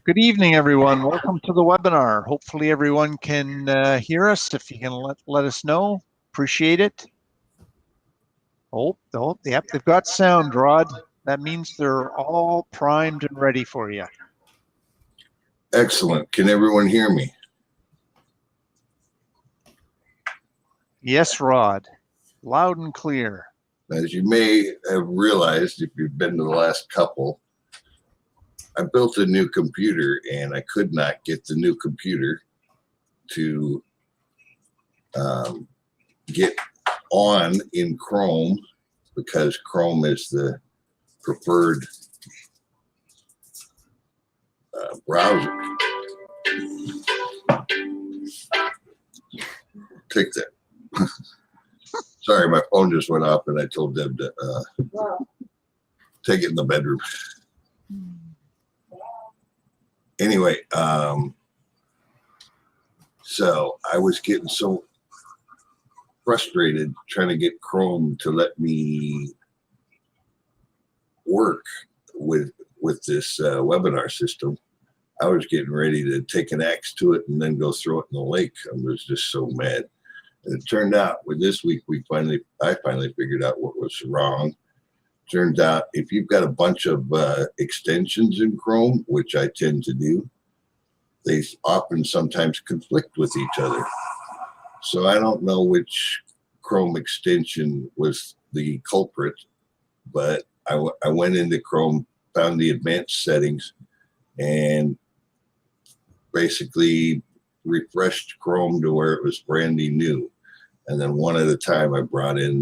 Good evening, everyone. Welcome to the webinar. Hopefully everyone can hear us. If you can let us know, appreciate it. Yep, they've got sound, Rod. That means they're all primed and ready for you. Excellent. Can everyone hear me? Yes, Rod. Loud and clear. As you may have realized, if you've been to the last couple, I built a new computer and I could not get the new computer to get on in Chrome because Chrome is the preferred browser. Take that. Sorry, my phone just went off and I told Deb to take it in the bedroom. Anyway, so I was getting so frustrated trying to get Chrome to let me work with this webinar system. I was getting ready to take an axe to it and then go throw it in the lake. I was just so mad. And it turned out with this week, I finally figured out what was wrong. Turns out if you've got a bunch of extensions in Chrome, which I tend to do, they often sometimes conflict with each other. So I don't know which Chrome extension was the culprit, but I went into Chrome, found the advanced settings, and basically refreshed Chrome to where it was brand new. And then one at a time, I brought in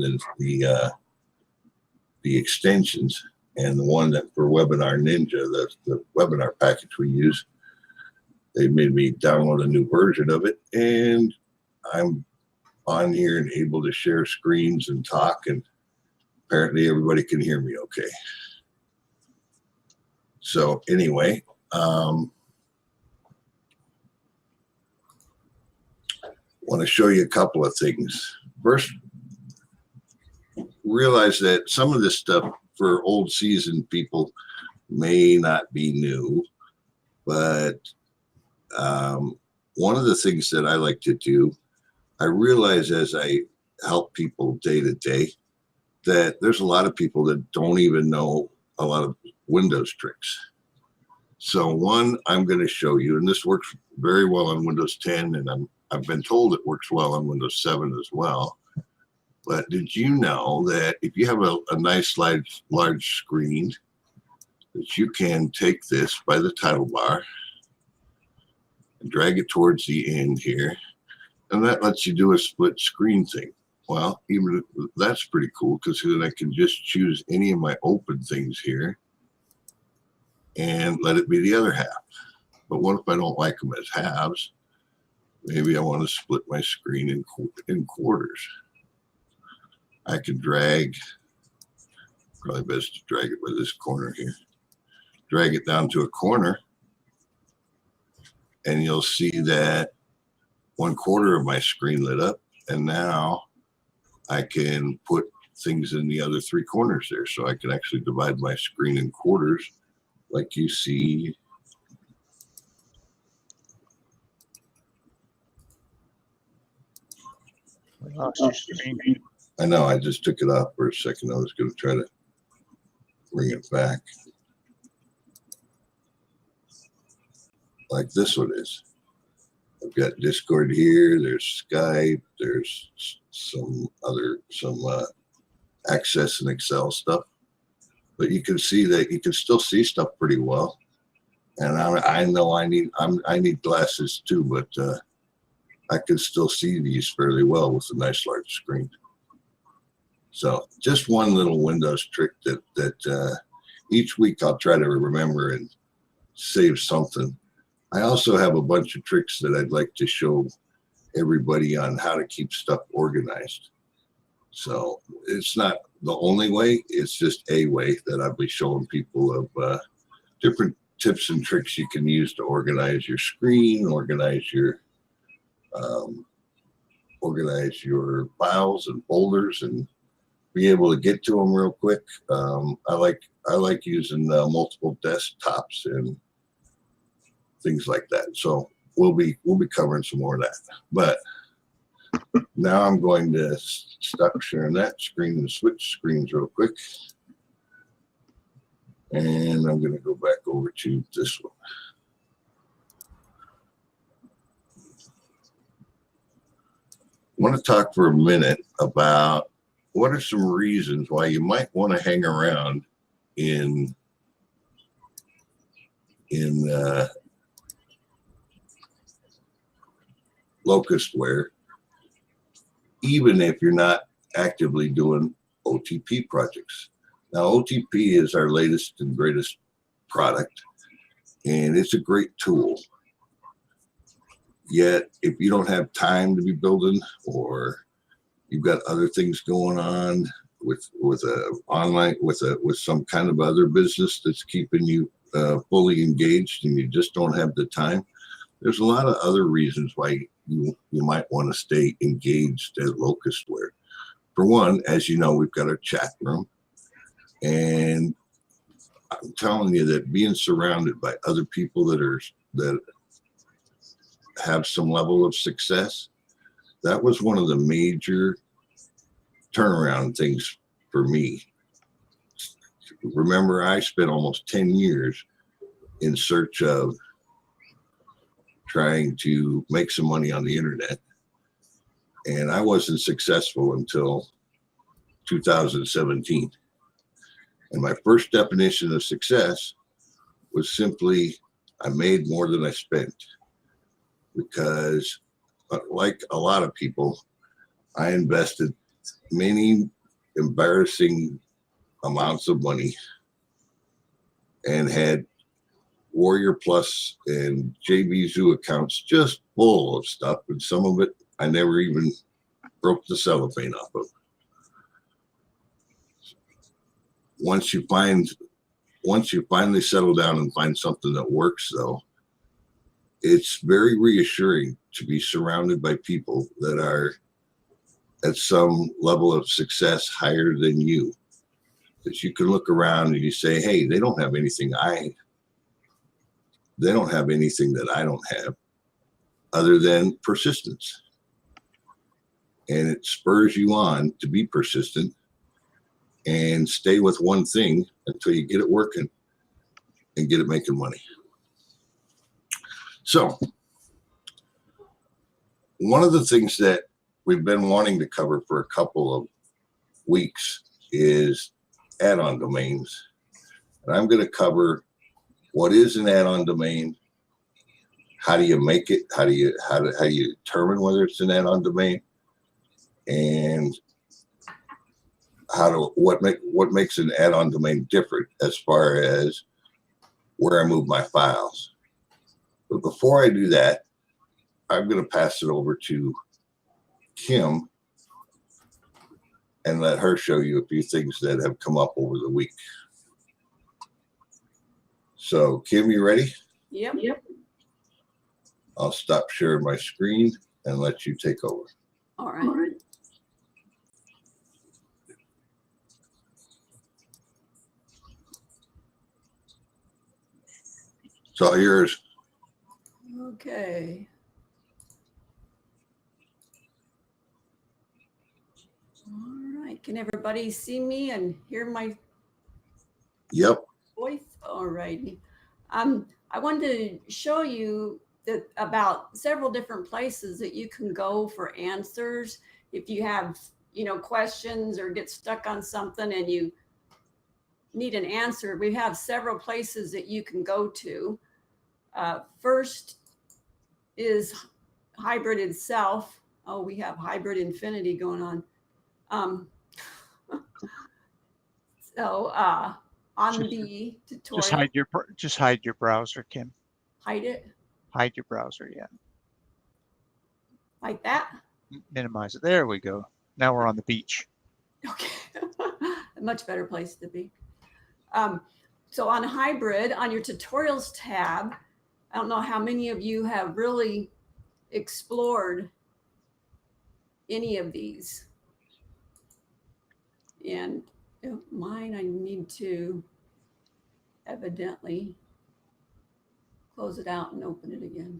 the extensions, and the one that for Webinar Ninja, the webinar package we use, they made me download a new version of it, and I'm on here and able to share screens and talk, and apparently everybody can hear me okay. So anyway, want to show you a couple of things. First, realize that some of this stuff for old seasoned people may not be new, but one of the things that I like to do, I realize as I help people day to day that there's a lot of people that don't even know a lot of Windows tricks. So one I'm going to show you, and this works very well on Windows 10, and I've been told it works well on Windows 7 as well. But did you know that if you have a nice large screen, that you can take this by the title bar and drag it towards the end here, and that lets you do a split screen thing. Well, even that's pretty cool because then I can just choose any of my open things here and let it be the other half. But what if I don't like them as halves? Maybe I want to split my screen in quarters. I can drag, probably best to drag it by this corner here. Drag it down to a corner, and you'll see that 1/4 of my screen lit up, and now I can put things in the other 3 corners there. So I can actually divide my screen in quarters like you see. I know, I just took it off for a second. I was going to try to bring it back. Like this one is. I've got Discord here, there's Skype, there's some Access and Excel stuff. But you can see that you can still see stuff pretty well. And I know I need glasses too, but I can still see these fairly well with a nice large screen. So just one little Windows trick that each week I'll try to remember and save something. I also have a bunch of tricks that I'd like to show everybody on how to keep stuff organized. So it's not the only way, it's just a way that I'll be showing people of different tips and tricks you can use to organize your screen, organize your files and folders, and be able to get to them real quick. I like using multiple desktops and things like that. So we'll be covering some more of that. But now I'm going to stop sharing that screen and switch screens real quick. And I'm going to go back over to this one. I want to talk for a minute about what are some reasons why you might want to hang around in Locustware, even if you're not actively doing OTP projects. Now, OTP is our latest and greatest product, and it's a great tool. Yet, if you don't have time to be building, or you've got other things going on with some kind of other business that's keeping you fully engaged, and you just don't have the time, there's a lot of other reasons why you might want to stay engaged at Locustware. For one, as you know, we've got our chat room, and I'm telling you that being surrounded by other people that have some level of success, that was one of the major turnaround things for me. Remember, I spent almost 10 years in search of trying to make some money on the internet, and I wasn't successful until 2017. And my first definition of success was simply I made more than I spent, because like a lot of people, I invested many embarrassing amounts of money and had Warrior Plus and JV Zoo accounts just full of stuff, and some of it I never even broke the cellophane off of. Once you finally settle down and find something that works, though, it's very reassuring to be surrounded by people that are at some level of success higher than you. That you can look around and you say, hey, they don't have anything that I don't have, other than persistence. And it spurs you on to be persistent and stay with one thing until you get it working and get it making money. So one of the things that we've been wanting to cover for a couple of weeks is add-on domains. And I'm going to cover what is an add-on domain, how do you make it, how do you determine whether it's an add-on domain, and what makes an add-on domain different as far as where I move my files. But before I do that, I'm going to pass it over to Kim and let her show you a few things that have come up over the week. So, Kim, you ready? Yep. I'll stop sharing my screen and let you take over. All right. It's all yours. Okay. All right. Can everybody see me and hear my Yep. voice? All righty. I wanted to show you that about several different places that you can go for answers if you have, questions or get stuck on something and you need an answer. We have several places that you can go to. First is hybrid itself. Oh, we have hybrid infinity going on. So on the tutorial, Just hide your browser, Kim. hide it Hide your browser, yeah. like that. Minimize it. There we go. Now we're on the beach. Okay, a much better place to be. So on hybrid, on your tutorials tab, I don't know how many of you have really explored any of these. And mine, I need to evidently close it out and open it again.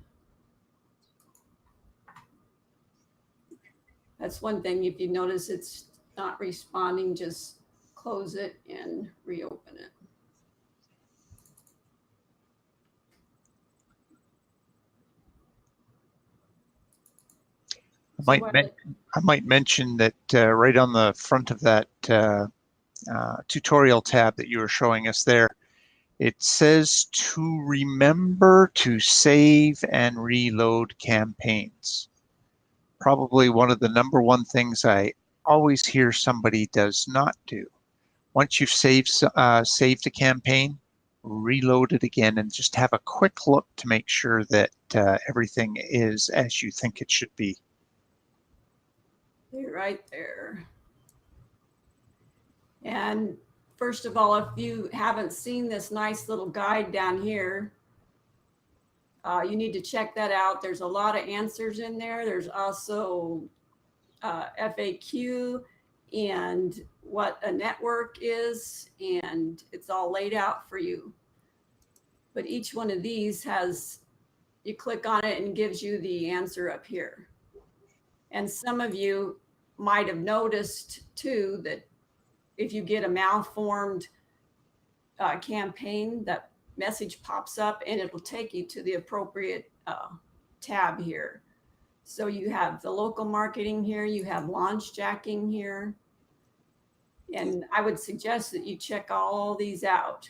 That's one thing. If you notice it's not responding, just close it and reopen it. I might mention that right on the front of that tutorial tab that you were showing us there, it says to remember to save and reload campaigns. Probably one of the #1 things I always hear somebody does not do. Once you've saved a campaign, reload it again and just have a quick look to make sure that everything is as you think it should be. They're right there. And first of all, if you haven't seen this nice little guide down here, you need to check that out. There's a lot of answers in there. There's also FAQ and what a network is, and it's all laid out for you. But each one of these has, you click on it and gives you the answer up here. And some of you might have noticed too that if you get a malformed campaign, that message pops up and it'll take you to the appropriate tab here. So you have the local marketing here, you have launch jacking here. And I would suggest that you check all these out.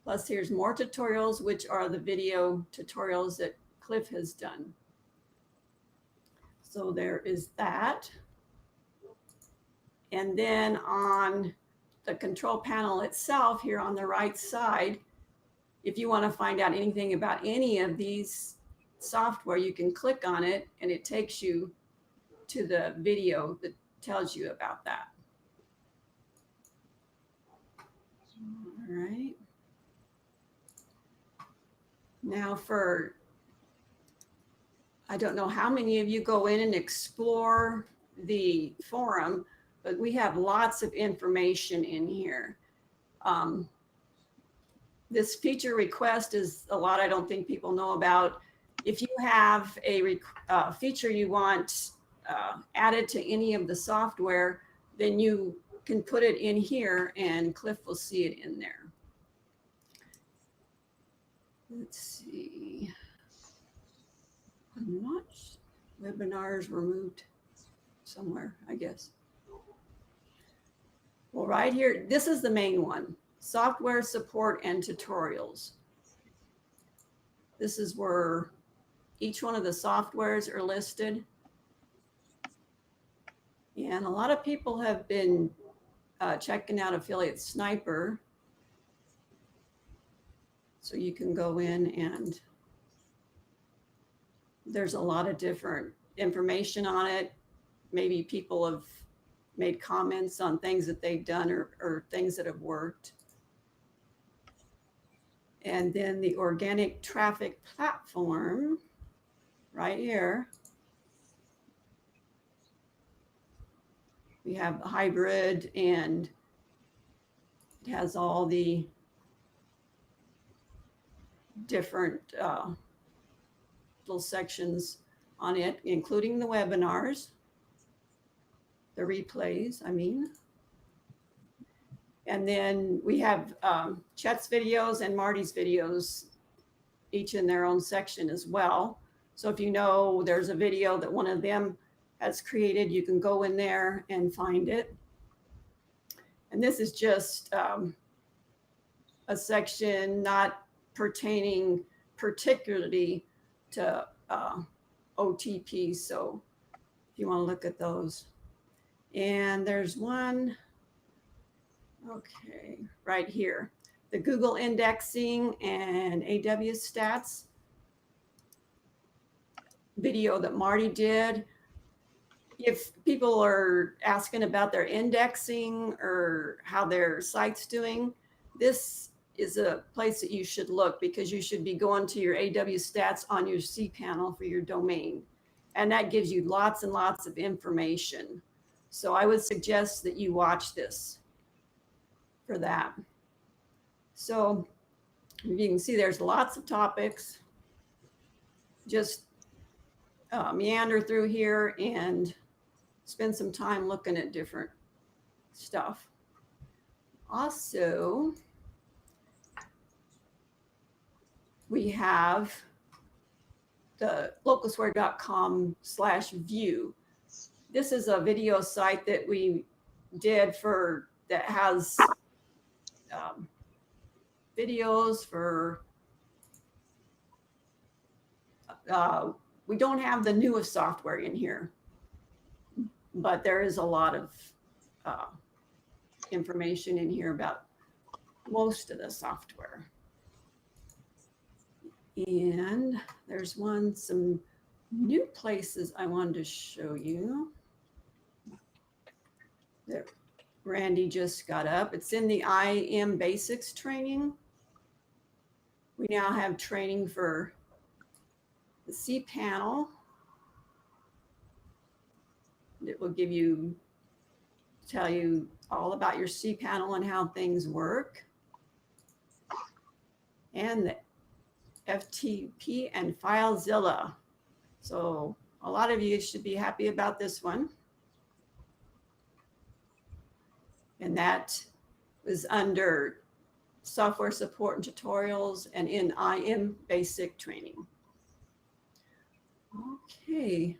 Plus here's more tutorials, which are the video tutorials that Cliff has done. So there is that. And then on the control panel itself here on the right side, if you want to find out anything about any of these software, you can click on it and it takes you to the video that tells you about that. All right. Now I don't know how many of you go in and explore the forum, but we have lots of information in here. This feature request is a lot I don't think people know about. If you have a feature you want added to any of the software, then you can put it in here and Cliff will see it in there. Let's see. I'm not, webinars were moved somewhere, I guess. Well, right here, this is the main one, software support and tutorials. This is where each one of the softwares are listed. And a lot of people have been checking out Affiliate Sniper. So you can go in and there's a lot of different information on it. Maybe people have made comments on things that they've done or things that have worked. And then the organic traffic platform right here. We have hybrid and it has all the different little sections on it, including the webinars, the replays, I mean. And then we have Chet's videos and Marty's videos, each in their own section as well. So if you know there's a video that one of them has created, you can go in there and find it. And this is just a section not pertaining particularly to OTP. So if you want to look at those. And there's one, okay, right here, the Google indexing and AW stats video that Marty did. If people are asking about their indexing or how their site's doing, this is a place that you should look because you should be going to your AW stats on your cPanel for your domain. And that gives you lots and lots of information. So I would suggest that you watch this for that. So you can see there's lots of topics. just meander through here and spend some time looking at different stuff. Also, we have the localsware.com/view. This is a video site that we did that has videos for, we don't have the newest software in here, but there is a lot of information in here about most of the software. And there's some new places I wanted to show you that Randy just got up. It's in the IM Basics training. We now have training for the cPanel. It will tell you all about your cPanel and how things work. And the FTP and FileZilla. So a lot of you should be happy about this one. And that is under software support and tutorials and in IM basic training. Okay.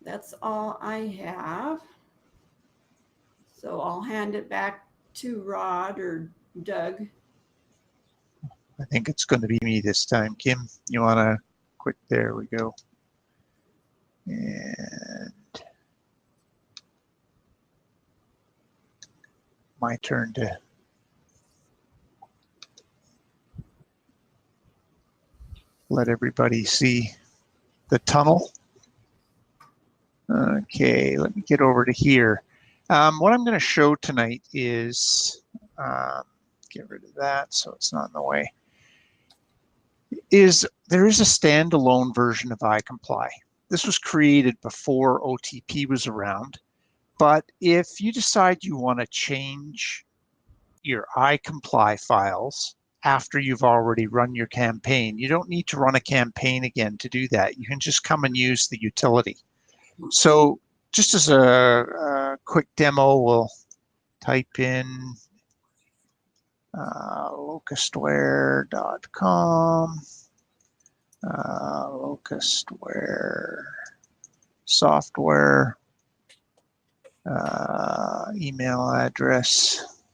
That's all I have. So I'll hand it back to Rod or Doug. I think it's going to be me this time. Kim, you want to quick, there we go. And my turn to let everybody see the tunnel. Okay, let me get over to here. What I'm going to show tonight is, get rid of that so it's not in the way, there is a standalone version of iComply. This was created before OTP was around, but if you decide you want to change your iComply files after you've already run your campaign, you don't need to run a campaign again to do that. You can just come and use the utility. So just as a quick demo, we'll type in localsware.com, localsware software, email address,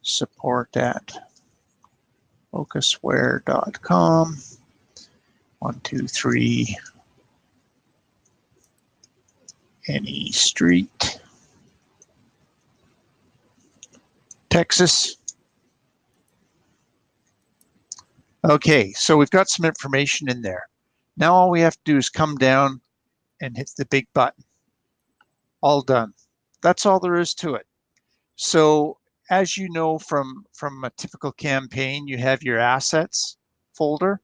support@localsware.com, 123 Any Street, Texas. Okay, so we've got some information in there. Now all we have to do is come down and hit the big button. All done. That's all there is to it. So as you know from a typical campaign, you have your assets folder.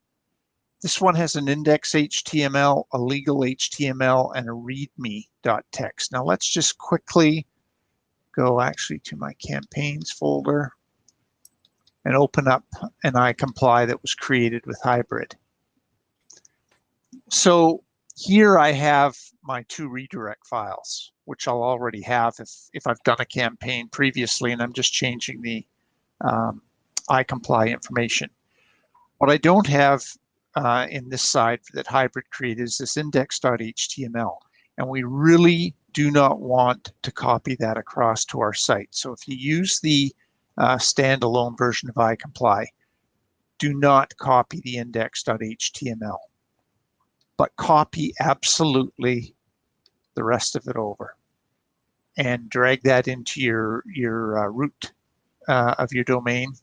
This one has an index.html, a legal HTML, and a readme.txt. Now let's just quickly go actually to my campaigns folder and open up an iComply that was created with Hybrid. So here I have my two redirect files, which I'll already have if I've done a campaign previously and I'm just changing the iComply information. What I don't have in this side that Hybrid created is this index.html, and we really do not want to copy that across to our site. So if you use the standalone version of iComply, do not copy the index.html, but copy absolutely the rest of it over and drag that into your root of your domain,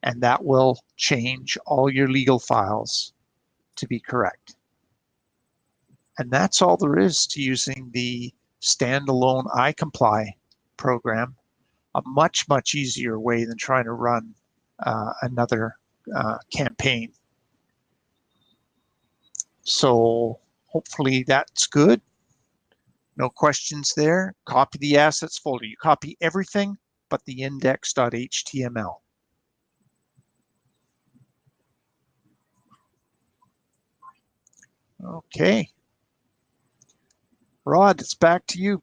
and that will change all your legal files to be correct. And that's all there is to using the standalone iComply program, a much, much easier way than trying to run another campaign. So hopefully that's good. No questions there. Copy the assets folder. You copy everything but the index.html. Okay. Rod, it's back to you.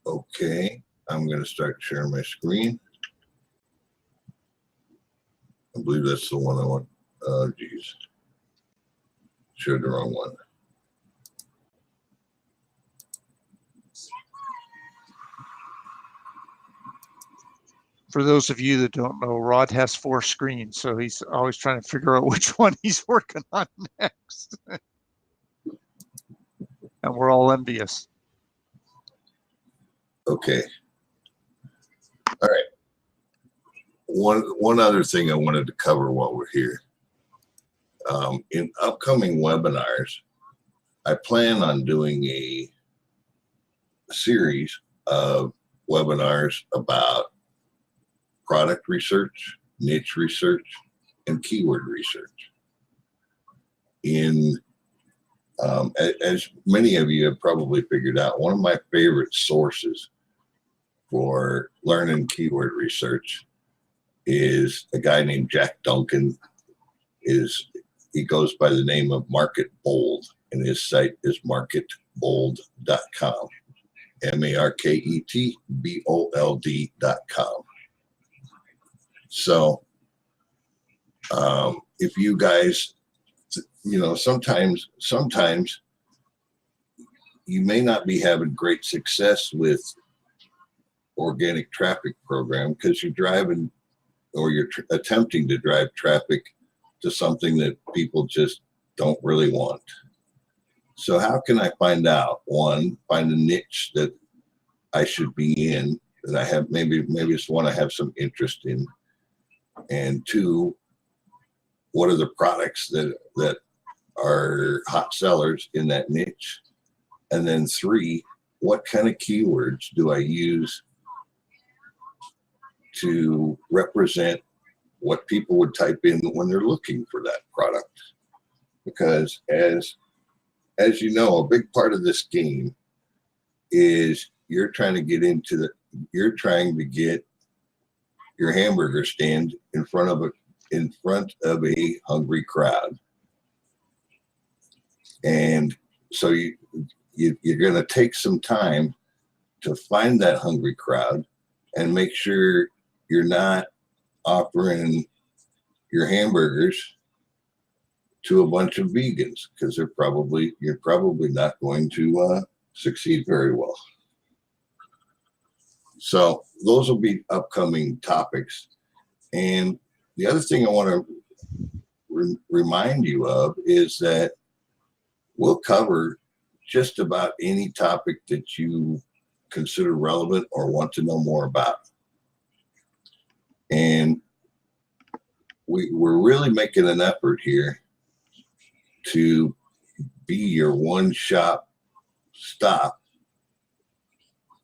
Okay, I'm going to start sharing my screen. I believe that's the one I want. Oh, geez. Shared the wrong one. For those of you that don't know, Rod has 4 screens, so he's always trying to figure out which one he's working on next. And we're all envious. Okay. All right. One other thing I wanted to cover while we're here. In upcoming webinars, I plan on doing a series of webinars about product research, niche research, and keyword research. As many of you have probably figured out, one of my favorite sources for learning keyword research is a guy named Jack Duncan. He goes by the name of Market Bold, and his site is marketbold.com, marketbold.com. So if you guys, sometimes you may not be having great success with organic traffic program because you're driving or you're attempting to drive traffic to something that people just don't really want. So how can I find out? One, find a niche that I should be in, that I have, maybe it's one I have some interest in. And two, what are the products that are hot sellers in that niche? And then three, what kind of keywords do I use to represent what people would type in when they're looking for that product? Because as you know, a big part of this game is you're trying to get your hamburger stand in front of a hungry crowd. And so you're going to take some time to find that hungry crowd and make sure you're not offering your hamburgers to a bunch of vegans, because you're probably not going to succeed very well. So those will be upcoming topics. And the other thing I want to remind you of is that we'll cover just about any topic that you consider relevant or want to know more about. And we're really making an effort here to be your one-stop stop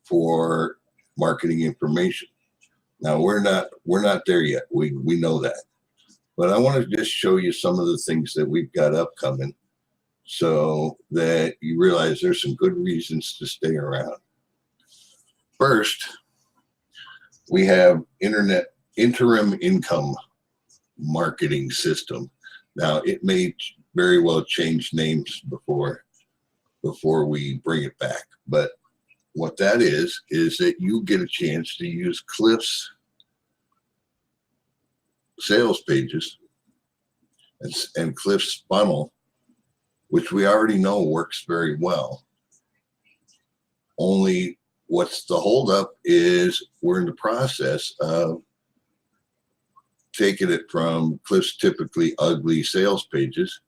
for marketing information. Now we're not there yet. We know that, but I want to just show you some of the things that we've got upcoming, so that you realize there's some good reasons to stay around. First, we have interim income marketing system. Now it may very well change names before we bring it back, but what that is that you get a chance to use Cliff's sales pages and Cliff's funnel, which we already know works very well. Only what's the holdup is we're in the process of taking it from Cliff's typically ugly sales pages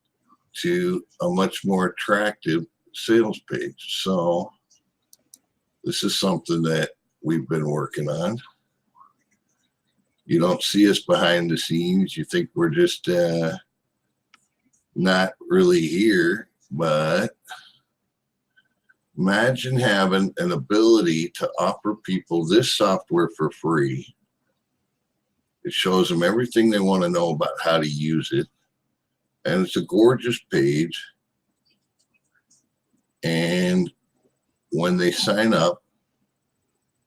to a much more attractive sales page. So this is something that we've been working on. You don't see us behind the scenes. You think we're just not really here, but imagine having an ability to offer people this software for free. It shows them everything they want to know about how to use it. And it's a gorgeous page. And when they sign up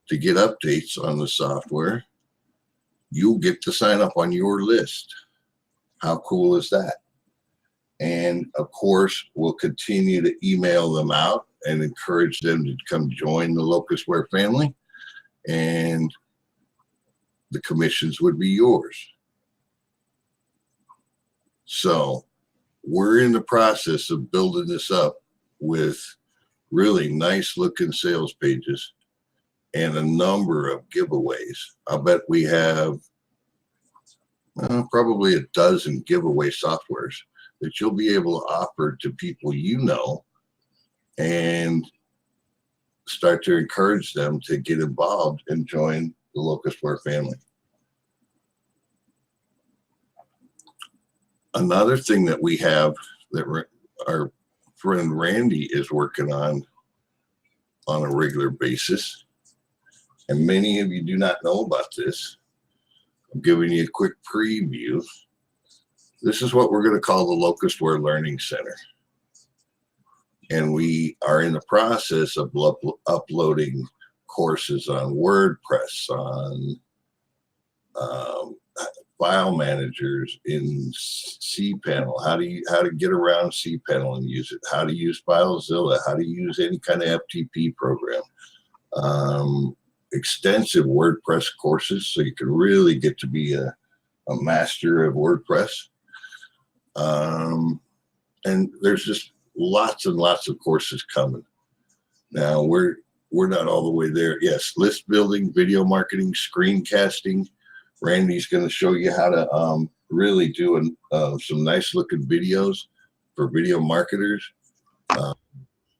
to get updates on the software, you'll get to sign up on your list. How cool is that? And of course, we'll continue to email them out and encourage them to come join the Locustware family, and the commissions would be yours. So we're in the process of building this up with really nice looking sales pages and a number of giveaways. I'll bet we have probably a dozen giveaway softwares that you'll be able to offer to people you know, and start to encourage them to get involved and join the Locustware family. Another thing that we have that our friend Randy is working on a regular basis, and many of you do not know about this. I'm giving you a quick preview. This is what we're going to call the Locustware Learning Center. And we are in the process of uploading courses on WordPress, on file managers in cPanel, how to get around cPanel and use it, how to use FileZilla, how to use any kind of FTP program. Extensive WordPress courses, so you can really get to be a master of WordPress. And there's just lots and lots of courses coming. Now we're not all the way there. Yes, list building, video marketing, screencasting. Randy's going to show you how to really do some nice looking videos for video marketers.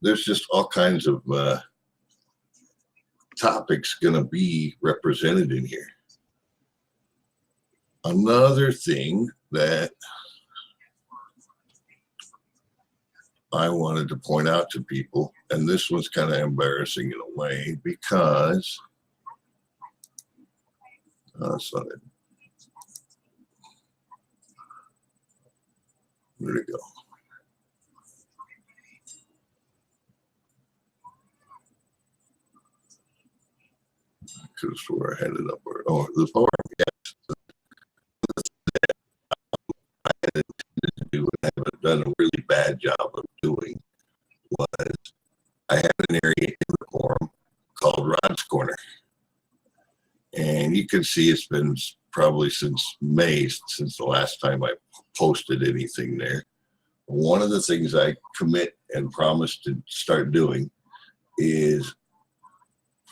There's just all kinds of topics going to be represented in here. Another thing that I wanted to point out to people, and this one's kind of embarrassing in a way, because that's not it. Where'd it go? I could have swore I had it up. Oh, the form. Yes. I had intended to do and haven't done a really bad job of doing was I had an area in the forum called Rod's Corner. And you can see it's been probably since May, since the last time I posted anything there. One of the things I commit and promise to start doing is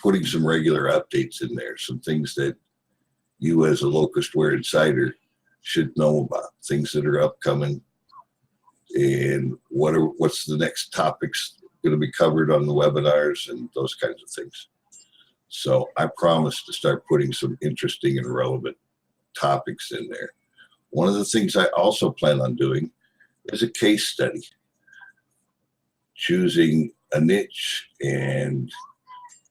putting some regular updates in there, some things that you as a Locustware insider should know about, things that are upcoming, and what's the next topics going to be covered on the webinars and those kinds of things. So I promise to start putting some interesting and relevant topics in there. One of the things I also plan on doing is a case study, choosing a niche and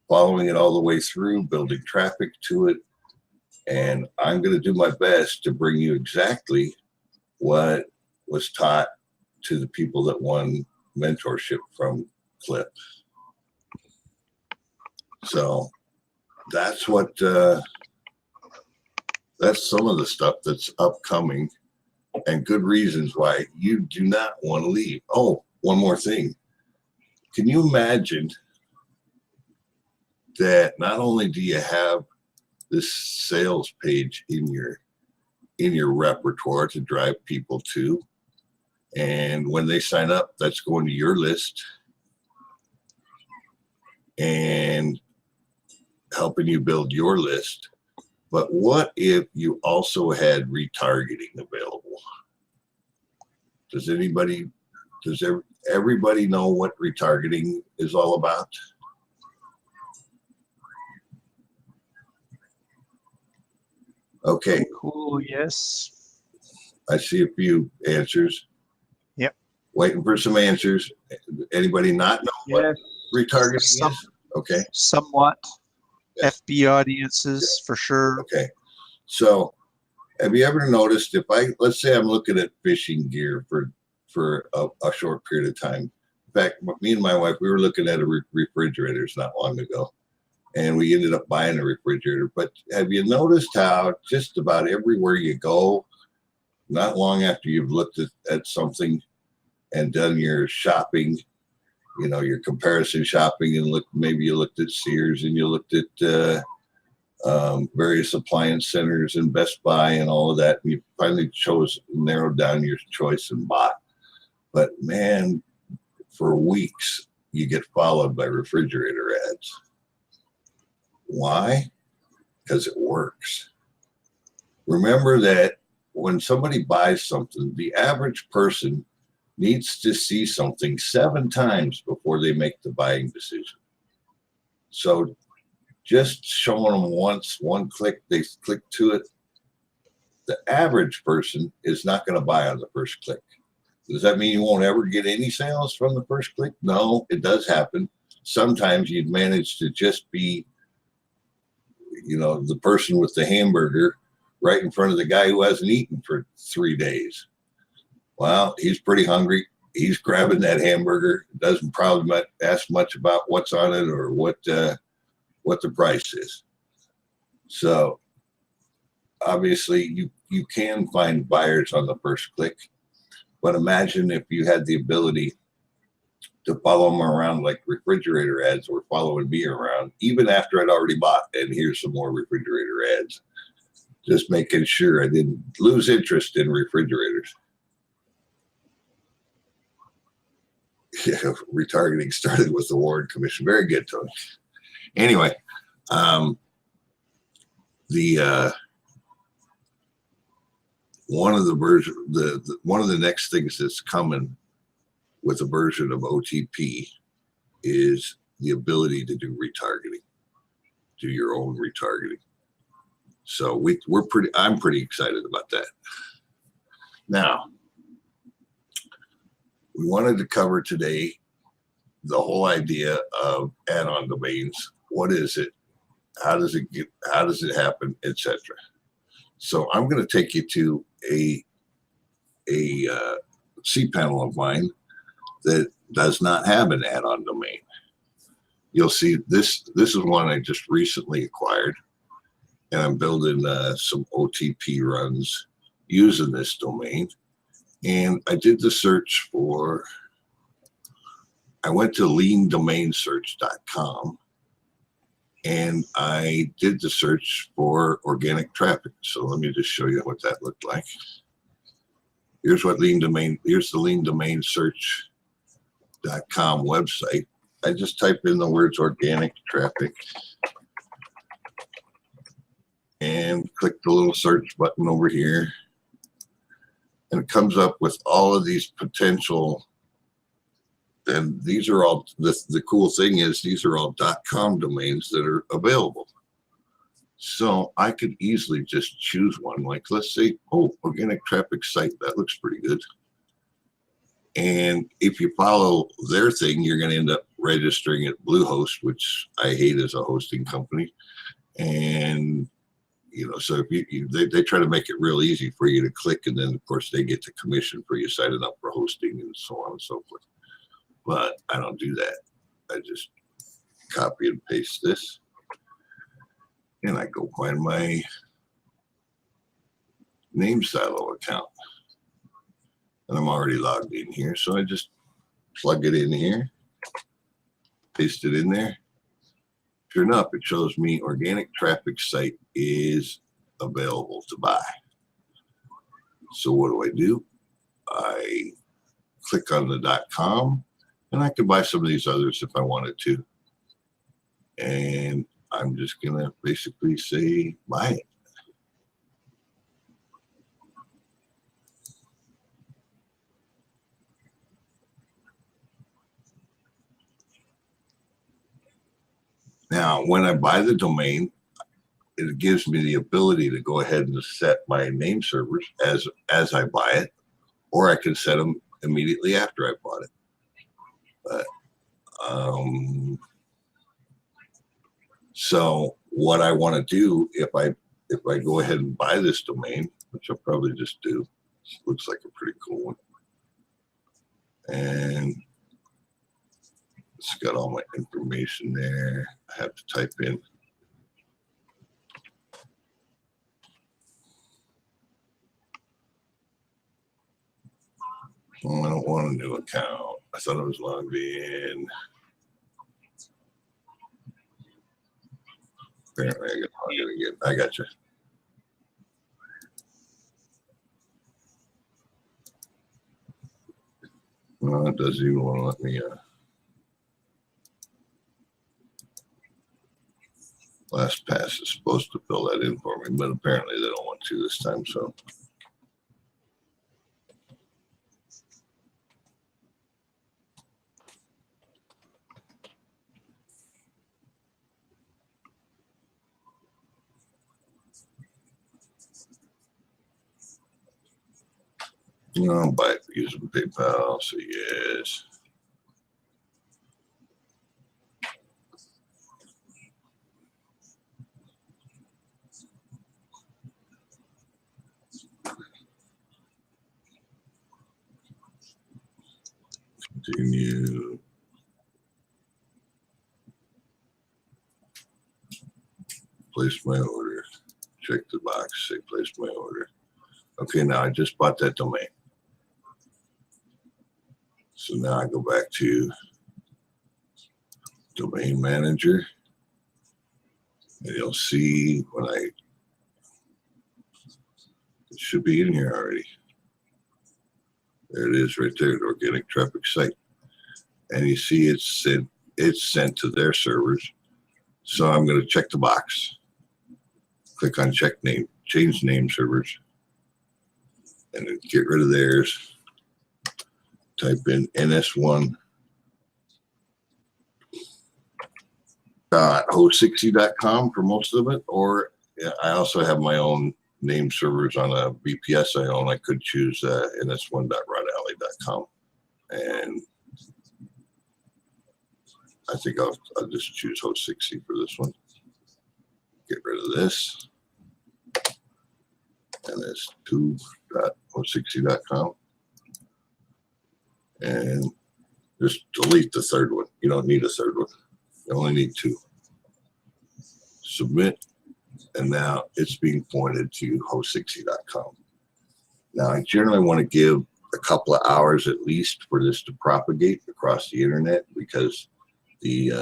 following it all the way through, building traffic to it. And I'm going to do my best to bring you exactly what was taught to the people that won mentorship from Clip. So that's what, that's some of the stuff that's upcoming, and good reasons why you do not want to leave. Oh, one more thing. Can you imagine that not only do you have this sales page in your repertoire to drive people to, and when they sign up, that's going to your list and helping you build your list. But what if you also had retargeting available? Does everybody know what retargeting is all about? Okay. Cool. Yes. I see a few answers. Yep. Waiting for some answers. Anybody not know what retargeting is? Okay. Somewhat. Yes. FB audiences for sure. Okay. So have you ever noticed let's say I'm looking at fishing gear for a short period of time. In fact, me and my wife, we were looking at refrigerators not long ago, and we ended up buying a refrigerator. But have you noticed how just about everywhere you go, not long after you've looked at something and done your shopping, you know, your comparison shopping, and maybe you looked at Sears and you looked at various appliance centers and Best Buy and all of that. And you finally narrowed down your choice and bought. But man, for weeks, you get followed by refrigerator ads. Why? Because it works. Remember that when somebody buys something, the average person needs to see something 7 times before they make the buying decision. So just showing them once, one click, they click to it. The average person is not going to buy on the first click. Does that mean you won't ever get any sales from the first click? No, it does happen. Sometimes you'd manage to just be, you know, the person with the hamburger right in front of the guy who hasn't eaten for 3 days. Well, he's pretty hungry. He's grabbing that hamburger. Doesn't probably ask much about what's on it or what the price is. So obviously you can find buyers on the first click, but imagine if you had the ability to follow them around like refrigerator ads were following me around, even after I'd already bought, and here's some more refrigerator ads, just making sure I didn't lose interest in refrigerators. Yeah, retargeting started with the Warren Commission. Very good, Tony. Anyway, one of the next things that's coming with a version of OTP is the ability to do retargeting, do your own retargeting. So I'm pretty excited about that. Now, we wanted to cover today the whole idea of add-on domains. What is it? How does it happen, etc. So I'm going to take you to a cPanel of mine that does not have an add-on domain. You'll see this is one I just recently acquired, and I'm building some OTP runs using this domain. And I did the search I went to leandomainsearch.com and I did the search for organic traffic. So let me just show you what that looked like. Here's the leandomainsearch.com website. I just type in the words organic traffic and click the little search button over here. And it comes up with all of these potential, and these are all, the cool thing is these are all .com domains that are available. So I could easily just choose one, like let's say, organic traffic site, that looks pretty good. And if you follow their thing, you're going to end up registering at Bluehost, which I hate as a hosting company. And you know, so if they try to make it real easy for you to click, and then of course they get the commission for you signing up for hosting and so on and so forth. But I don't do that. I just copy and paste this, and I go find my name silo account, and I'm already logged in here, so I just plug it in here, paste it in there. Sure enough, it shows me organic traffic site is available to buy. So what do? I click on the .com, and I can buy some of these others if I wanted to. And I'm just gonna basically say buy it. Now, when I buy the domain, it gives me the ability to go ahead and set my name servers as I buy it, or I can set them immediately after I bought it. But so what I want to do if I go ahead and buy this domain, which I'll probably just do, looks like a pretty cool one, and it's got all my information there. I have to type in. Oh, I don't want a new account. I thought I was logged in. Apparently, I got logged in again. I got you. No, it doesn't even want to let me. LastPass is supposed to fill that in for me, but apparently they don't want to this time. So. No, buy it using PayPal. So yes. Continue. Place my order. Check the box. Say place my order. Okay, now I just bought that domain. So now I go back to domain manager. And you'll see when it should be in here already. There it is right there, the organic traffic site. And you see it's sent to their servers. So I'm going to check the box. Click on check name, change name servers. And then get rid of theirs. Type in ns1.host60.com for most of it. Or I also have my own name servers on a VPS I own. I could choose ns1.rodalley.com. And I think I'll just choose host 60 for this one. Get rid of this. And it's 2.host60.com. And just delete the third one. You don't need a third one. You only need two. Submit. And now it's being pointed to host60.com. Now I generally want to give a couple of hours at least for this to propagate across the internet, because the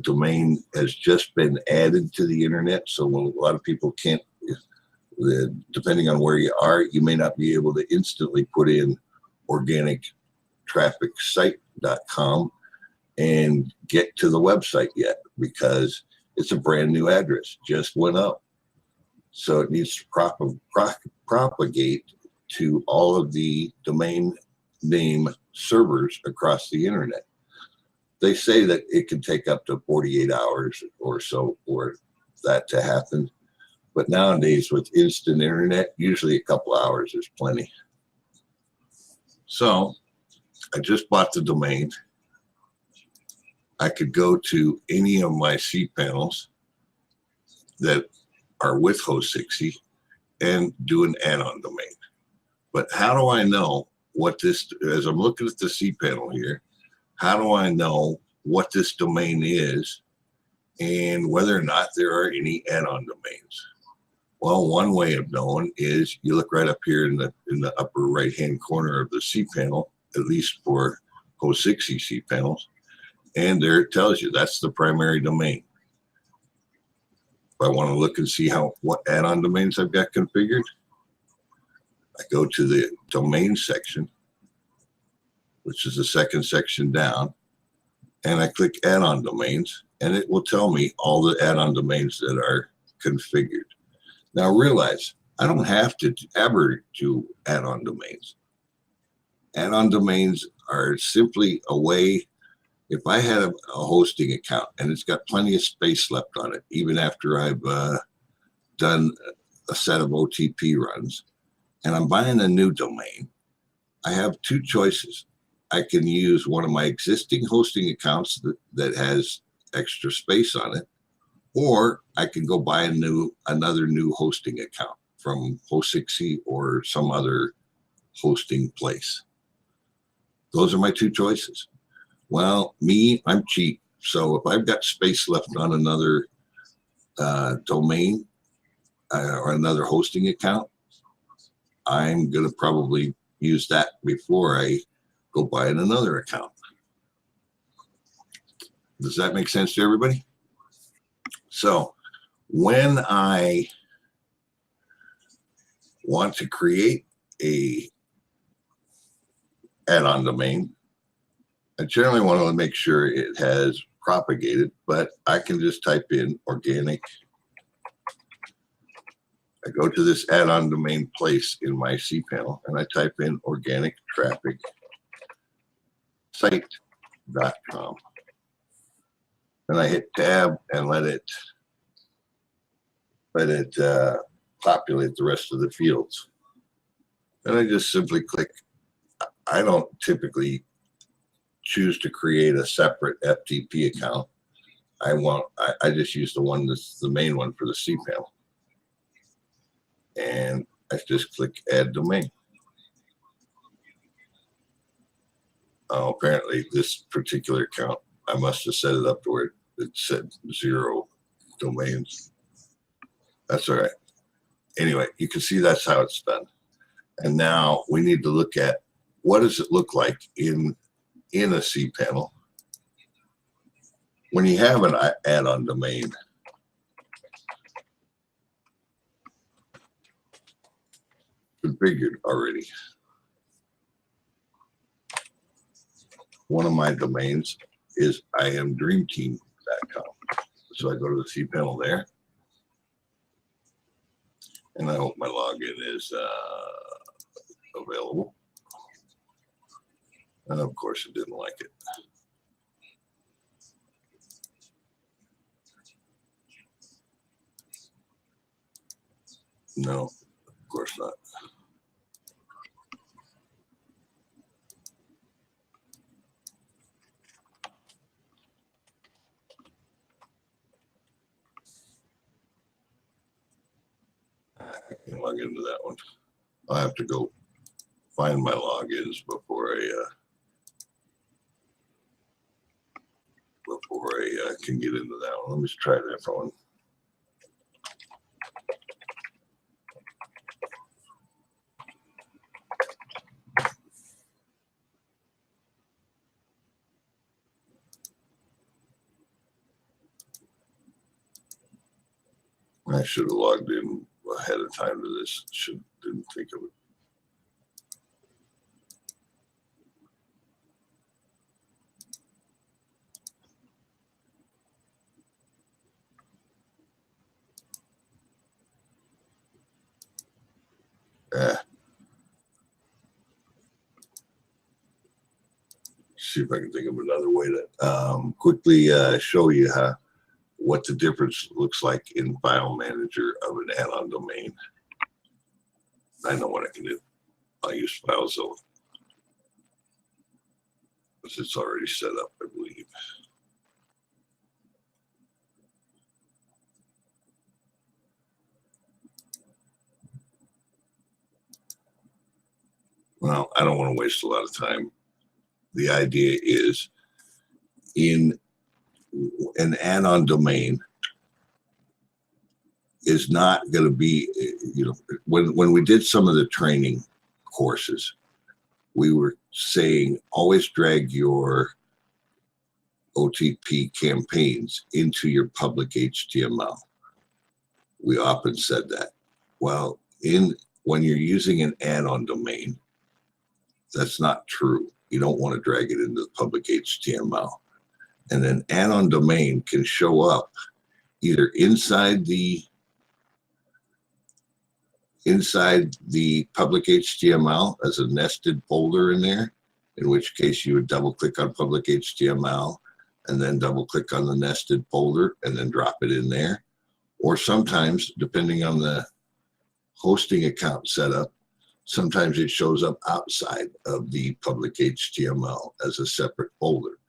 domain has just been added to the internet. So when a lot of people can't, depending on where you are, you may not be able to instantly put in organictrafficsite.com and get to the website yet, because it's a brand new address, just went up. So it needs to propagate to all of the domain name servers across the internet. They say that it can take up to 48 hours or so for that to happen. But nowadays with instant internet, usually a couple hours is plenty. So I just bought the domain. I could go to any of my cPanels that are with host60 and do an add-on domain. But how do I know what this, as I'm looking at the cPanel here, how do I know what this domain is and whether or not there are any add-on domains? Well, one way of knowing is you look right up here in the upper right-hand corner of the cPanel, at least for host60 cPanels, and there it tells you that's the primary domain. If I want to look and see what add-on domains I've got configured, I go to the domain section, which is the second section down, and I click add-on domains, and it will tell me all the add-on domains that are configured. Now realize, I don't have to ever do add-on domains. Add-on domains are simply a way, if I had a hosting account and it's got plenty of space left on it, even after I've done a set of OTP runs, and I'm buying a new domain, I have two choices. I can use one of my existing hosting accounts that has extra space on it, or I can go buy another new hosting account from host60 or some other hosting place. Those are my two choices. Well, I'm cheap. So if I've got space left on another domain or another hosting account, I'm going to probably use that before I go buy another account. Does that make sense to everybody? So when I want to create a add-on domain, I generally want to make sure it has propagated, but I can just type in organic. I go to this add-on domain place in my cPanel and I type in organic traffic site.com. And I hit tab and let it populate the rest of the fields. And I just simply click. I don't typically choose to create a separate FTP account. I just use the one that's the main one for the cPanel. And I just click add domain. Apparently this particular account, I must have set it up to where it said 0 domains. That's all right. Anyway, you can see that's how it's done. And now we need to look at what does it look like in a cPanel when you have an add-on domain. Configured already. One of my domains is iamdreamteam.com. So I go to the cPanel there, and I hope my login is available. And of course, it didn't like it. No, of course not. I can log into that one. I'll have to go find my logins before I can get into that one. Let me just try that one. I should have logged in ahead of time to this. Didn't think of it. See if I can think of another way to quickly show you what the difference looks like in File Manager of an add-on domain. I know what I can do. I'll use FileZilla, because it's already set up, I believe. Well, I don't want to waste a lot of time. The idea is in an add-on domain is not going to be, when we did some of the training courses, we were saying always drag your OTP campaigns into your public HTML. We often said that. Well, when you're using an add-on domain, that's not true. You don't want to drag it into the public HTML. And an add-on domain can show up either inside the public HTML as a nested folder in there, in which case you would double click on public HTML and then double click on the nested folder and then drop it in there. Or sometimes, depending on the hosting account setup, sometimes it shows up outside of the public HTML as a separate folder.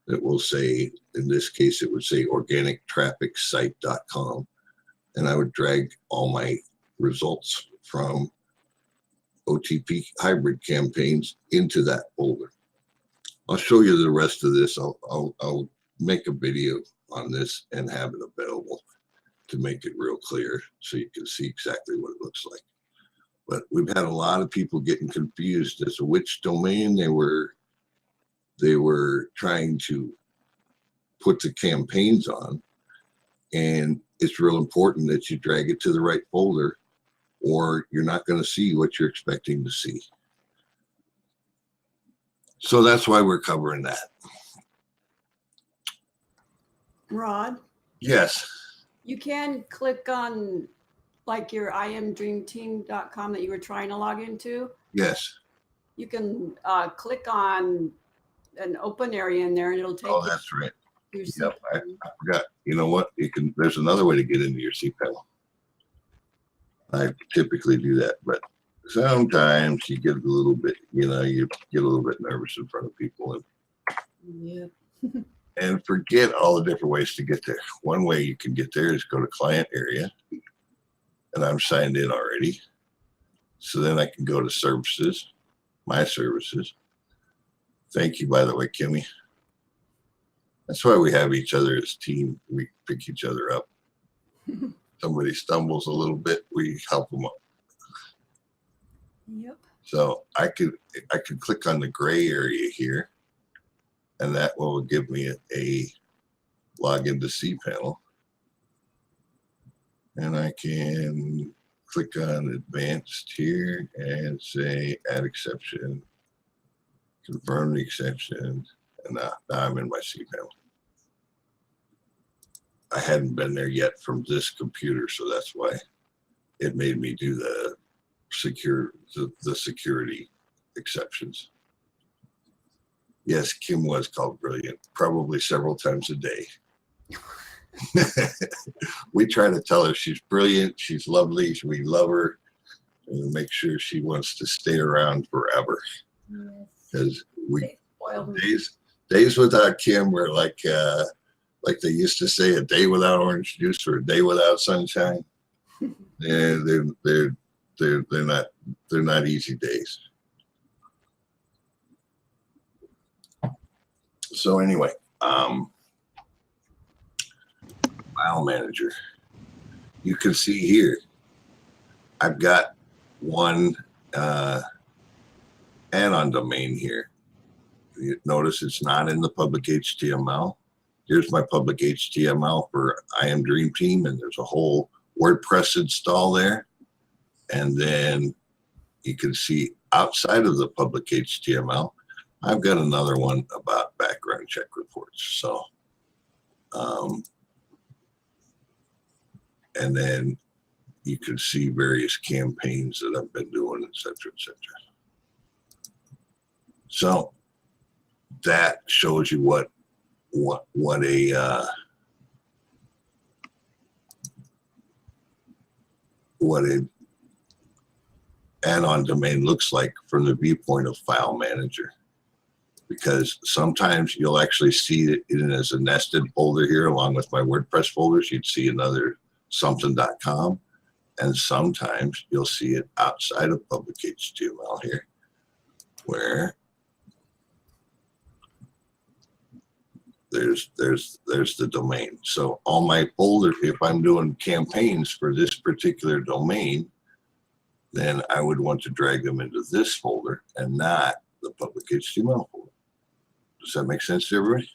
It will say, in this case, it would say organictrafficsite.com. And I would drag all my results from OTP hybrid campaigns into that folder. I'll show you the rest of this. I'll make a video on this and have it available to make it real clear so you can see exactly what it looks like. But we've had a lot of people getting confused as to which domain they were trying to put the campaigns on. And it's real important that you drag it to the right folder, or you're not going to see what you're expecting to see. So that's why we're covering that. Rod, Yes. you can click on like your imdreamteam.com that you were trying to log into. Yes. You can click on an open area in there and it'll take Oh, you that's right. to your Yep. I forgot. You know what? There's another way to get into your cPanel. I typically do that, but sometimes you get a little bit, you get a little bit nervous in front of people and forget all the different ways to get there. One way you can get there is go to client area, and I'm signed in already. So then I can go to services, my services. Thank you, by the way, Kimmy. That's why we have each other as a team. We pick each other up. Somebody stumbles a little bit, we help them up. Yep. So I could click on the gray area here, and that will give me a login to cPanel. And I can click on advanced here and say add exception, confirm the exception, and now I'm in my cPanel. I hadn't been there yet from this computer, so that's why it made me do the security exceptions. Yes, Kim was called brilliant, probably several times a day. We try to tell her she's brilliant, she's lovely, we love her, and make sure she wants to stay around forever. Because days without Kim were like they used to say, a day without orange juice or a day without sunshine. Yeah, they're not easy days. So anyway, file manager. You can see here, I've got one add-on domain here. You notice it's not in the public HTML. Here's my public HTML for iAmDreamTeam, and there's a whole WordPress install there. And then you can see outside of the public HTML, I've got another one about background check reports. So, and then you can see various campaigns that I've been doing, et cetera, et cetera. So that shows you what a add-on domain looks like from the viewpoint of file manager, because sometimes you'll actually see it in as a nested folder here along with my WordPress folders. You'd see another something.com, and sometimes you'll see it outside of public HTML here, where there's the domain. So all my folders, if I'm doing campaigns for this particular domain, then I would want to drag them into this folder and not the public HTML folder. Does that make sense to everybody?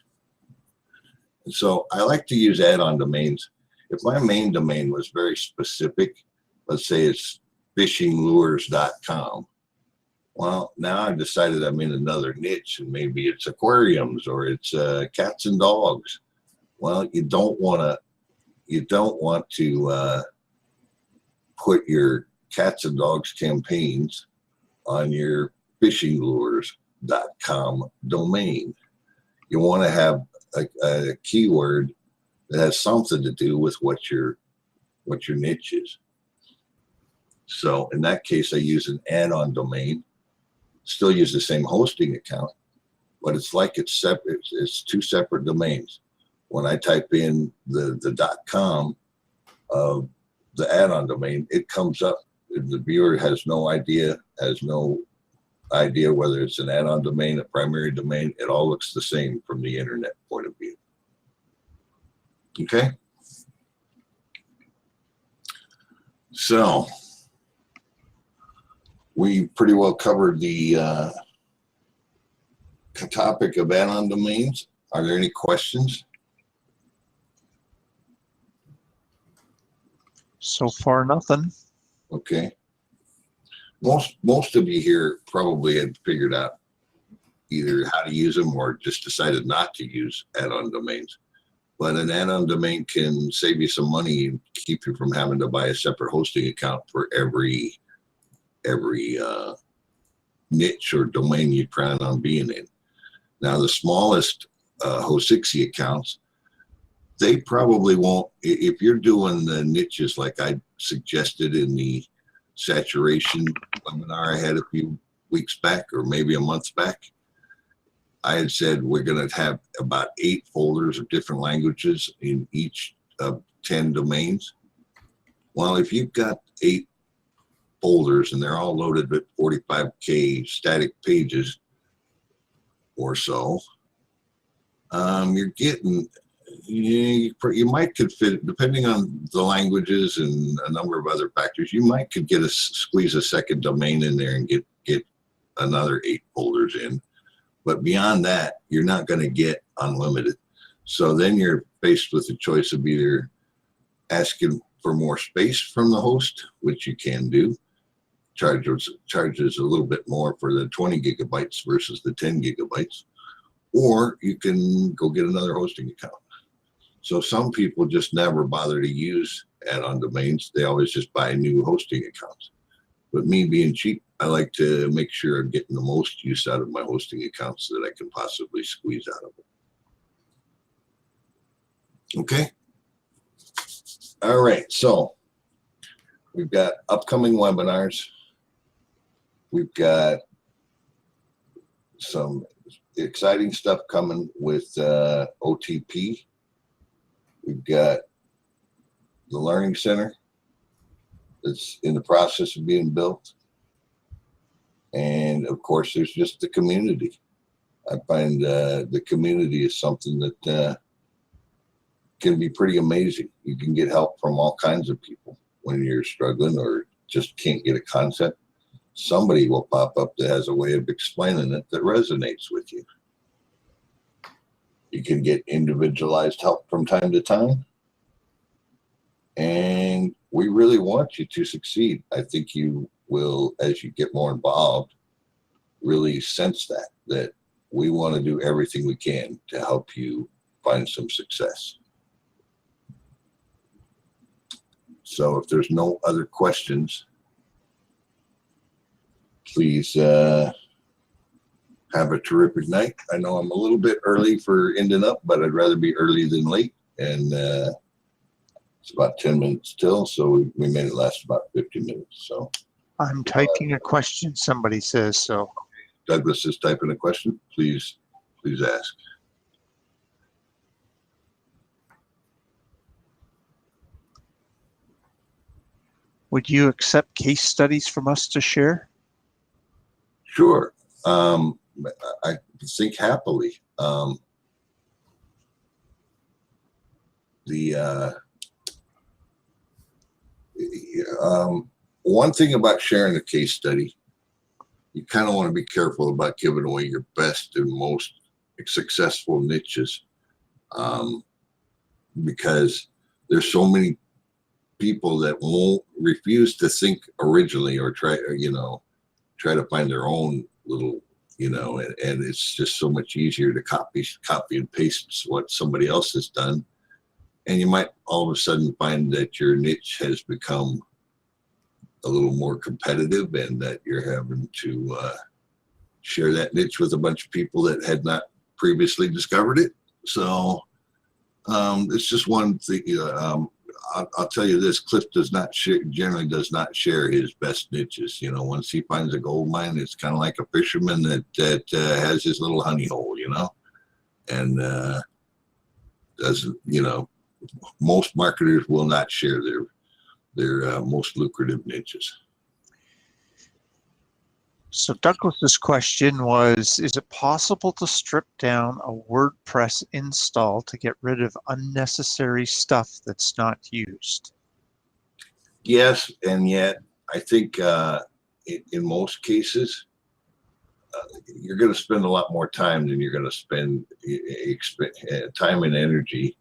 And so I like to use add-on domains. If my main domain was very specific, let's say it's fishinglures.com. Well, now I've decided I'm in another niche, and maybe it's aquariums or it's cats and dogs. Well, you don't want to put your cats and dogs campaigns on your fishinglures.com domain. You want to have a keyword that has something to do with what your niche is. So in that case, I use an add-on domain. Still use the same hosting account, but it's like it's separate. It's two separate domains. When I type in the .com of the add-on domain, it comes up. The viewer has no idea whether it's an add-on domain, a primary domain. It all looks the same from the internet point of view. Okay. So we pretty well covered the topic of add-on domains. Are there any questions? So far, nothing. Okay. Most of you here probably had figured out either how to use them or just decided not to use add-on domains. But an add-on domain can save you some money and keep you from having to buy a separate hosting account for every niche or domain you plan on being in. Now, the smallest Hostixi accounts, they probably won't, if you're doing the niches like I suggested in the saturation webinar I had a few weeks back, or maybe a month back, I had said we're going to have about 8 folders of different languages in each of 10 domains. Well, if you've got 8 folders and they're all loaded with 45K static pages or so, you're getting, you might could fit, depending on the languages and a number of other factors, you might could get squeeze a second domain in there and get another 8 folders in. But beyond that, you're not going to get unlimited. So then you're faced with the choice of either asking for more space from the host, which you can do, charges a little bit more for the 20 gigabytes versus the 10 gigabytes, or you can go get another hosting account. So some people just never bother to use add-on domains. They always just buy new hosting accounts. But me being cheap, I like to make sure I'm getting the most use out of my hosting accounts that I can possibly squeeze out of it. Okay. All right. So we've got upcoming webinars. We've got some exciting stuff coming with OTP. We've got the Learning Center that's in the process of being built. And of course, there's just the community. I find the community is something that can be pretty amazing. You can get help from all kinds of people when you're struggling or just can't get a concept. Somebody will pop up that has a way of explaining it that resonates with you. You can get individualized help from time to time. And we really want you to succeed. I think you will, as you get more involved, really sense that we want to do everything we can to help you find some success. So if there's no other questions, please have a terrific night. I know I'm a little bit early for ending up, but I'd rather be early than late. And it's about 10 minutes till, so we made it last about 50 minutes. So I'm typing a question, somebody says so. Douglas is typing a question. Please ask. Would you accept case studies from us to share? Sure. I think happily. One thing about sharing a case study, you kind of want to be careful about giving away your best and most successful niches, because there's so many people that won't refuse to think originally or try to find their own little, and it's just so much easier to copy and paste what somebody else has done. And you might all of a sudden find that your niche has become a little more competitive and that you're having to share that niche with a bunch of people that had not previously discovered it. So it's just one thing. I'll tell you this: Cliff generally does not share his best niches. Once he finds a gold mine, it's kind of like a fisherman that has his little honey hole, and doesn't. Most marketers will not share their most lucrative niches. So Douglas's question was, is it possible to strip down a WordPress install to get rid of unnecessary stuff that's not used? Yes, and yet I think in most cases, you're going to spend a lot more time than you're going to spend time and energy.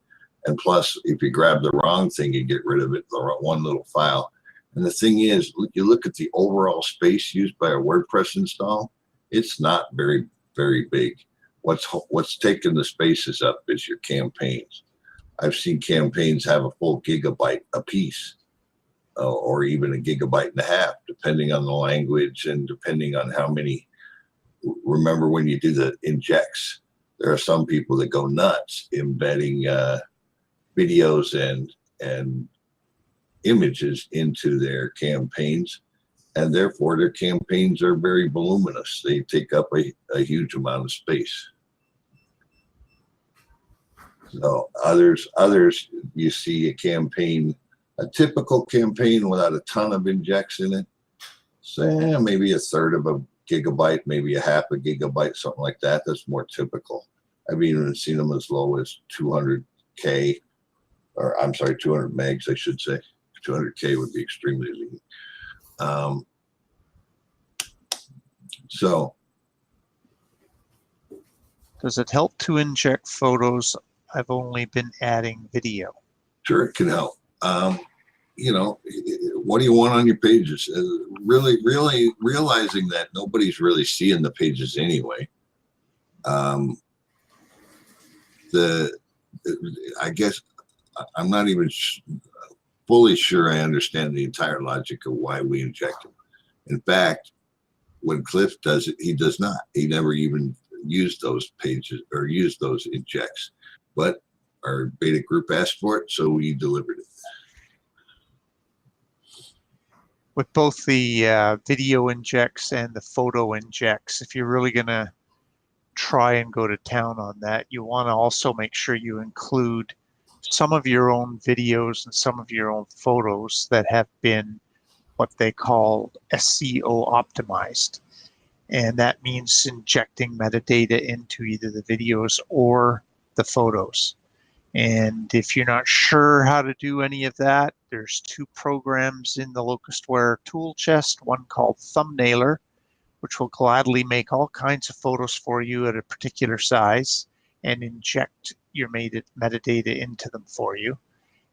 And plus, if you grab the wrong thing and get rid of it, the one little file. And the thing is, you look at the overall space used by a WordPress install, it's not very, very big. What's taking the spaces up is your campaigns. I've seen campaigns have a full gigabyte a piece, or even a gigabyte and a half, depending on the language and depending on how many. Remember when you do the injects, there are some people that go nuts embedding videos and images into their campaigns, and therefore their campaigns are very voluminous. They take up a huge amount of space. So others, you see a campaign, a typical campaign without a ton of injects in it, say maybe a third of a gigabyte, maybe a half a gigabyte, something like that. That's more typical. I've even seen them as low as 200K, or I'm sorry, 200 megs, I should say. 200K would be extremely lean. So does it help to inject photos? I've only been adding video. Sure, it can help. You know, what do you want on your pages? Really realizing that nobody's really seeing the pages anyway. I guess I'm not even fully sure I understand the entire logic of why we inject them. In fact, when Cliff does it, he does not. He never even used those pages or used those injects. But our beta group asked for it, so we delivered it. With both the video injects and the photo injects, if you're really going to try and go to town on that, you want to also make sure you include some of your own videos and some of your own photos that have been what they call SEO optimized. And that means injecting metadata into either the videos or the photos. And if you're not sure how to do any of that, there's two programs in the Locustware tool chest, one called Thumbnailer, which will gladly make all kinds of photos for you at a particular size and inject your metadata into them for you.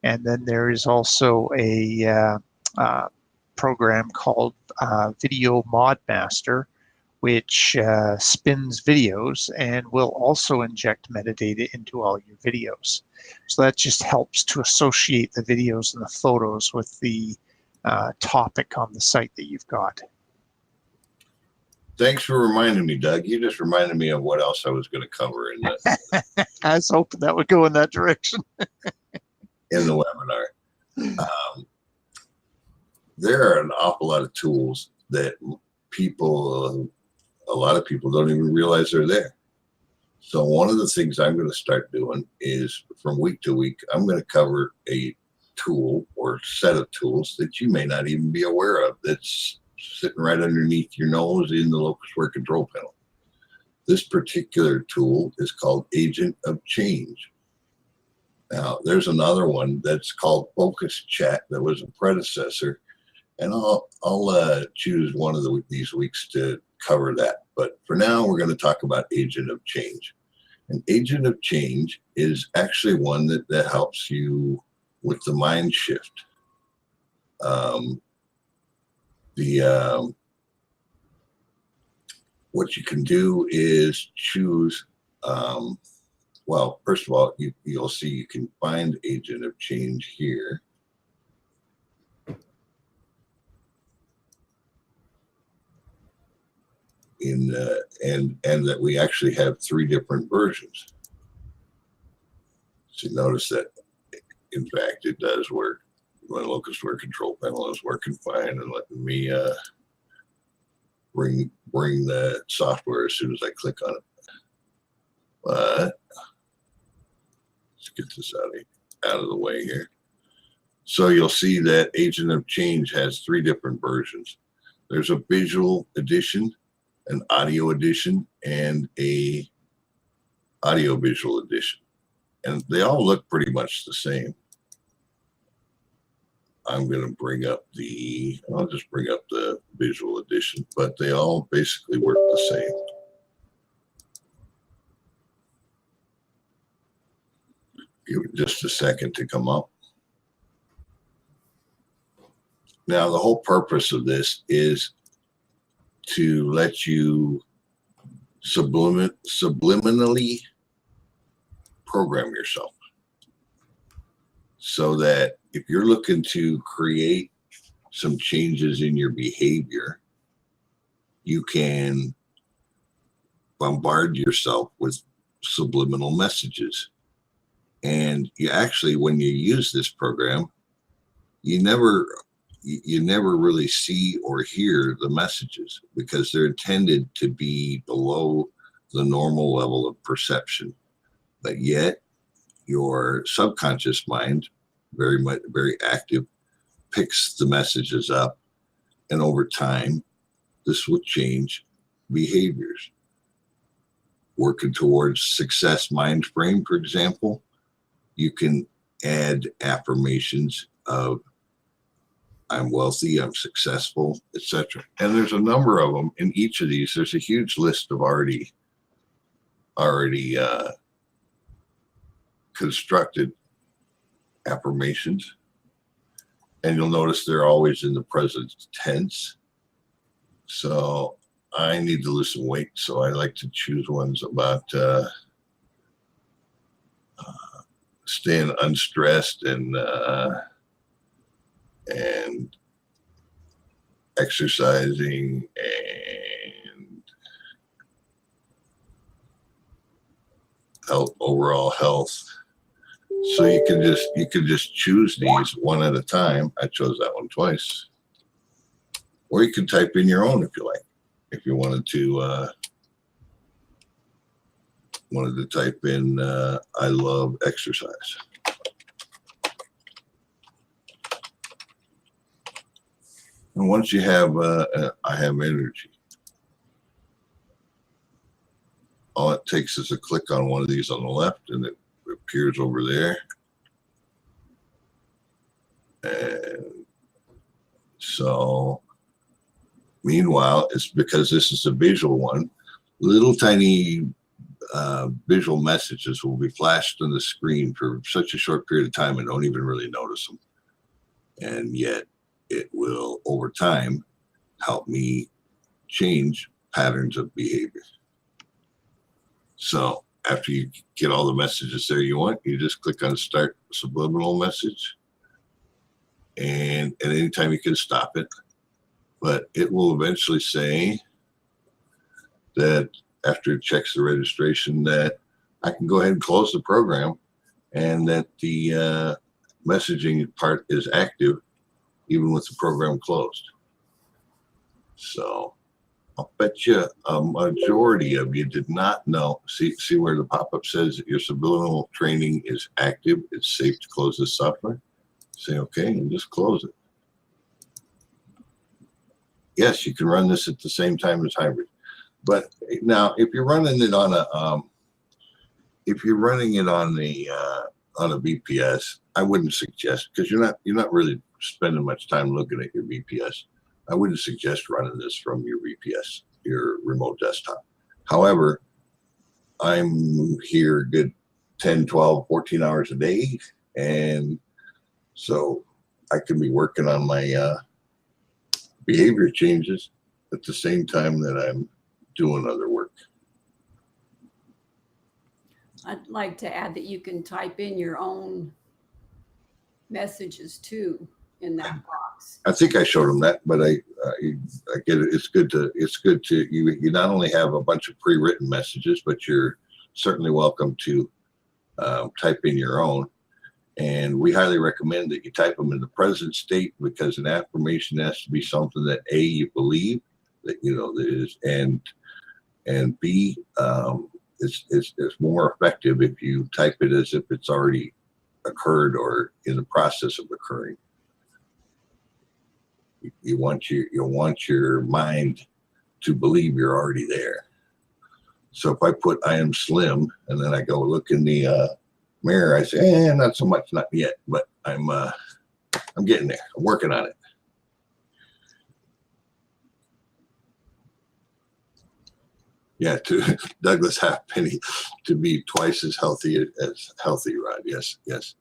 And then there is also a program called Video Mod Master, which spins videos and will also inject metadata into all your videos. So that just helps to associate the videos and the photos with the topic on the site that you've got. Thanks for reminding me, Doug. You just reminded me of what else I was going to cover in the I was hoping that would go in that direction. in the webinar. There are an awful lot of tools that a lot of people don't even realize they're there. So one of the things I'm going to start doing is from week to week, I'm going to cover a tool or set of tools that you may not even be aware of that's sitting right underneath your nose in the Locustware control panel. This particular tool is called Agent of Change. Now, there's another one that's called Focus Chat that was a predecessor, and I'll choose one of these weeks to cover that. But for now, we're going to talk about Agent of Change. An Agent of Change is actually one that helps you with the mind shift. What you can do is choose, well, first of all, you'll see you can find Agent of Change here. And that we actually have 3 different versions. So notice that, in fact, it does work. My Locustware control panel is working fine and letting me bring the software as soon as I click on it. But let's get this out of the way here. So you'll see that Agent of Change has 3 different versions. There's a visual edition, an audio edition, and a audio visual edition. And they all look pretty much the same. I'm going to bring up I'll just bring up the visual edition, but they all basically work the same. Give it just a second to come up. Now, the whole purpose of this is to let you subliminally program yourself, so that if you're looking to create some changes in your behavior, you can bombard yourself with subliminal messages. And you actually, when you use this program, you never really see or hear the messages, because they're intended to be below the normal level of perception. But yet your subconscious mind, very active, picks the messages up, and over time this will change behaviors. Working towards success mind frame, for example, you can add affirmations of I'm wealthy, I'm successful, etc. And there's a number of them in each of these. There's a huge list of already constructed affirmations. And you'll notice they're always in the present tense. So I need to lose some weight, so I like to choose ones about staying unstressed and exercising and overall health. So you can just choose these one at a time. I chose that one twice. Or you can type in your own if you like. If you wanted to type in I love exercise. And once you have I have energy, all it takes is a click on one of these on the left, and it appears over there. And so meanwhile, it's because this is a visual one, little tiny visual messages will be flashed on the screen for such a short period of time, and don't even really notice them. And yet it will, over time, help me change patterns of behavior. So after you get all the messages there you want, you just click on Start Subliminal Message. And at any time you can stop it. But it will eventually say that after it checks the registration that I can go ahead and close the program, and that the messaging part is active even with the program closed. So I'll bet you a majority of you did not know. See where the pop-up says that your subliminal training is active. It's safe to close this software. Say okay and just close it. Yes, you can run this at the same time as hybrid. But now, if you're running it on a VPS, I wouldn't suggest, because you're not really spending much time looking at your VPS. I wouldn't suggest running this from your VPS, your remote desktop. However, I'm here a good 10, 12, 14 hours a day, and so I can be working on my behavior changes at the same time that I'm doing other work. I'd like to add that you can type in your own messages too in that box. I think I showed them that, but I get it. It's good to you not only have a bunch of pre-written messages, but you're certainly welcome to type in your own. And we highly recommend that you type them in the present state, because an affirmation has to be something that A, you believe that that is, and B, it's more effective if you type it as if it's already occurred or in the process of occurring. You want your mind to believe you're already there. So if I put I am slim, and then I go look in the mirror, I say, not so much, not yet, but I'm I'm getting there. I'm working on it. Yeah, to Douglas Halfpenny, to be twice as healthy Rod. Yes, yes.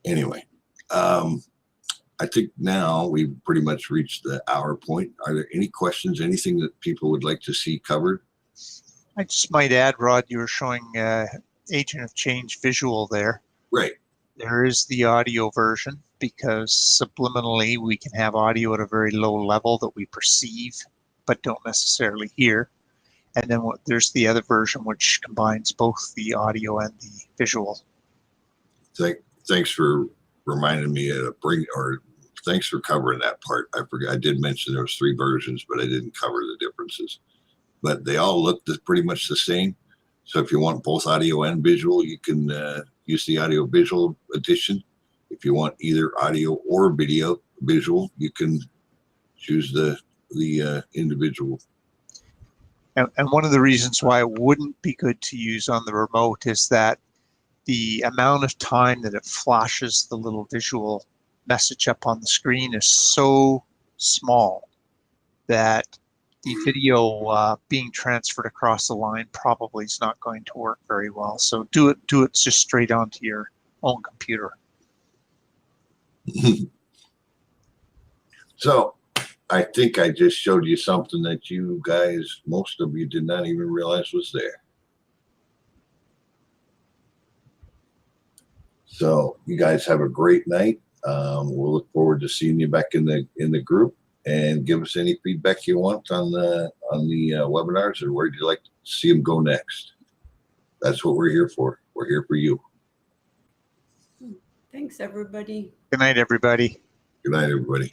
Anyway, I think now we've pretty much reached the hour point. Are there any questions, anything that people would like to see covered? I just might add, Rod, you were showing Agent of Change visual there. Right. There is the audio version, because subliminally we can have audio at a very low level that we perceive but don't necessarily hear. And then there's the other version which combines both the audio and the visual. Thanks for reminding me thanks for covering that part. I forgot. I did mention there was 3 versions, but I didn't cover the differences. But they all look pretty much the same. So if you want both audio and visual, you can use the audio visual edition. If you want either audio or video visual, you can choose the individual. And one of the reasons why it wouldn't be good to use on the remote is that the amount of time that it flashes the little visual message up on the screen is so small that the video being transferred across the line probably is not going to work very well. So do it just straight onto your own computer. So I think I just showed you something that you guys, most of you, did not even realize was there. So you guys have a great night. We'll look forward to seeing you back in the group, and give us any feedback you want on the webinars, or where do you like to see them go next. That's what we're here for. We're here for you. Thanks, everybody. Good night, everybody. Good night, everybody.